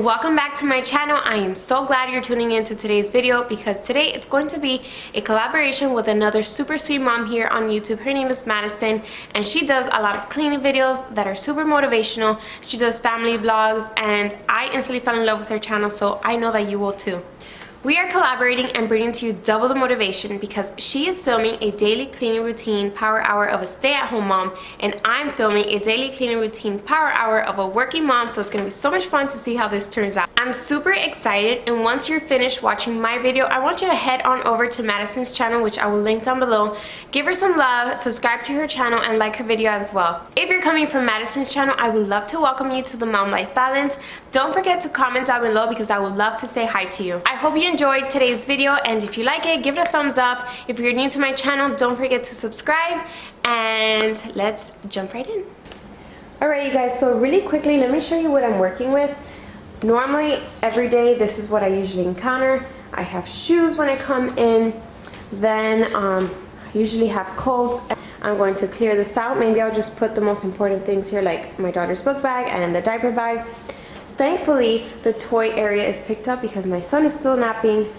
welcome back to my channel. I am so glad you're tuning into today's video because today it's going to be a collaboration with another super sweet mom here on YouTube. Her name is Madison and she does a lot of cleaning videos that are super motivational. She does family vlogs and I instantly fell in love with her channel, so I know that you will too. We are collaborating and bringing to you double the motivation because she is filming a daily cleaning routine power hour of a stay-at-home mom, and I'm filming a daily cleaning routine power hour of a working mom, so it's going to be so much fun to see how this turns out. I'm super excited, and once you're finished watching my video, I want you to head on over to Madison's channel, which I will link down below. Give her some love, subscribe to her channel, and like her video as well. If you're coming from Madison's channel, I would love to welcome you to the Mom Life Balance. Don't forget to comment down below because I would love to say hi to you. I hope you enjoyed today's video, and if you like it, give it a thumbs up. If you're new to my channel, don't forget to subscribe, and let's jump right in. Alright you guys, so really quickly let me show you what I'm working with. Normally every day this is what I usually encounter. I have shoes when I come in, then I usually have coats. I'm going to clear this out. Maybe I'll just put the most important things here, like my daughter's book bag and the diaper bag. Thankfully, the toy area is picked up because my son is still napping.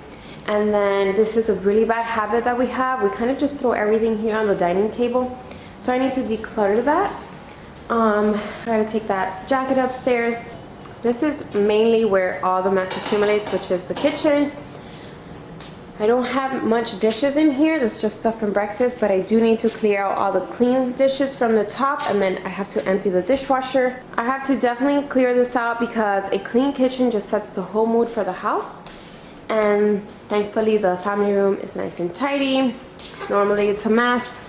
And then this is a really bad habit that we have. We kind of just throw everything here on the dining table. So I need to declutter that. I gotta take that jacket upstairs. This is mainly where all the mess accumulates, which is the kitchen. I don't have much dishes in here. That's just stuff from breakfast, but I do need to clear out all the clean dishes from the top, and then I have to empty the dishwasher. I have to definitely clear this out because a clean kitchen just sets the whole mood for the house. And thankfully the family room is nice and tidy. Normally it's a mess.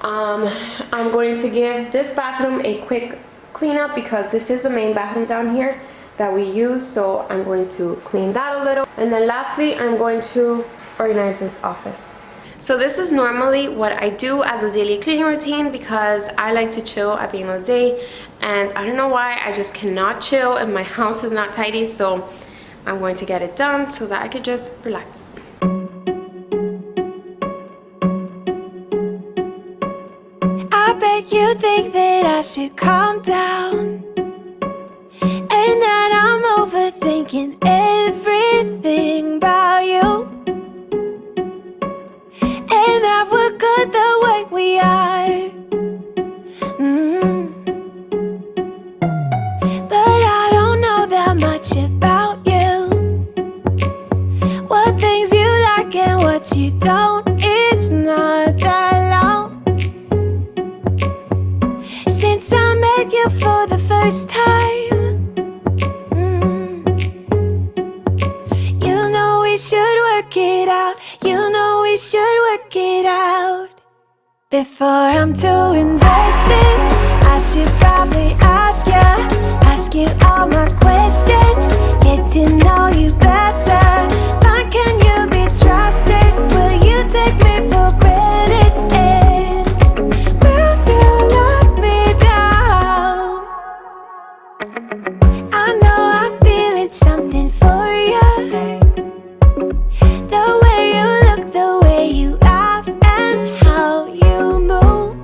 I'm going to give this bathroom a quick cleanup because this is the main bathroom down here that we use, so I'm going to clean that a little. And then lastly, I'm going to organize this office. So this is normally what I do as a daily cleaning routine because I like to chill at the end of the day, and I don't know why, I just cannot chill if my house is not tidy, so I'm going to get it done so that I could just relax. I bet you think that I should calm down and that I'm overthinking everything about you, and that we're good the way we are. But I don't know that much about you, what things you like and what you don't. It's not that long since I met you for the first time. You know we should work it out. You know we should work it out. Before I'm too invested, I should probably ask you all my questions, get to know you better. Like, can you be trusted? Will you take me for granted? And will you let me down? I know I'm feeling something for you. The way you look, the way you laugh, and how you move.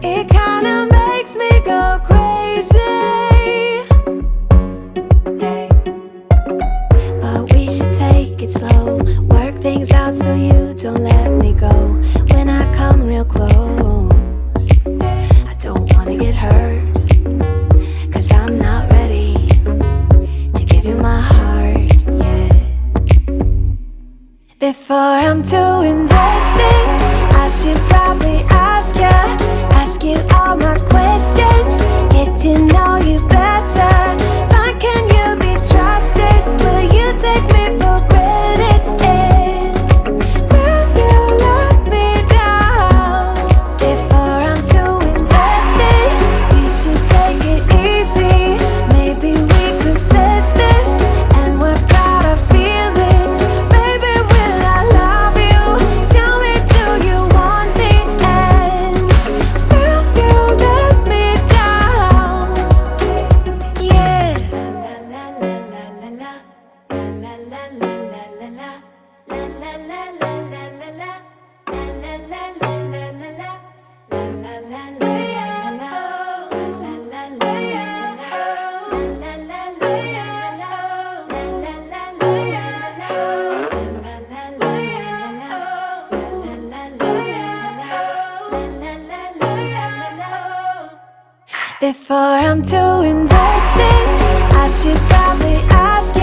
It kinda makes me go crazy. But we should take it slow, work things out so you don't let me go. When I come real close, I don't wanna get hurt, 'cause I'm not ready to give you my heart yet. Before I'm too invested, I should probably ask you all my questions, get to know you better. Like, can you be trusted? Will you take me for granted? And will you Before I'm too invested, I should probably ask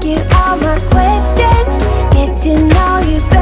you all my questions, get to know you better.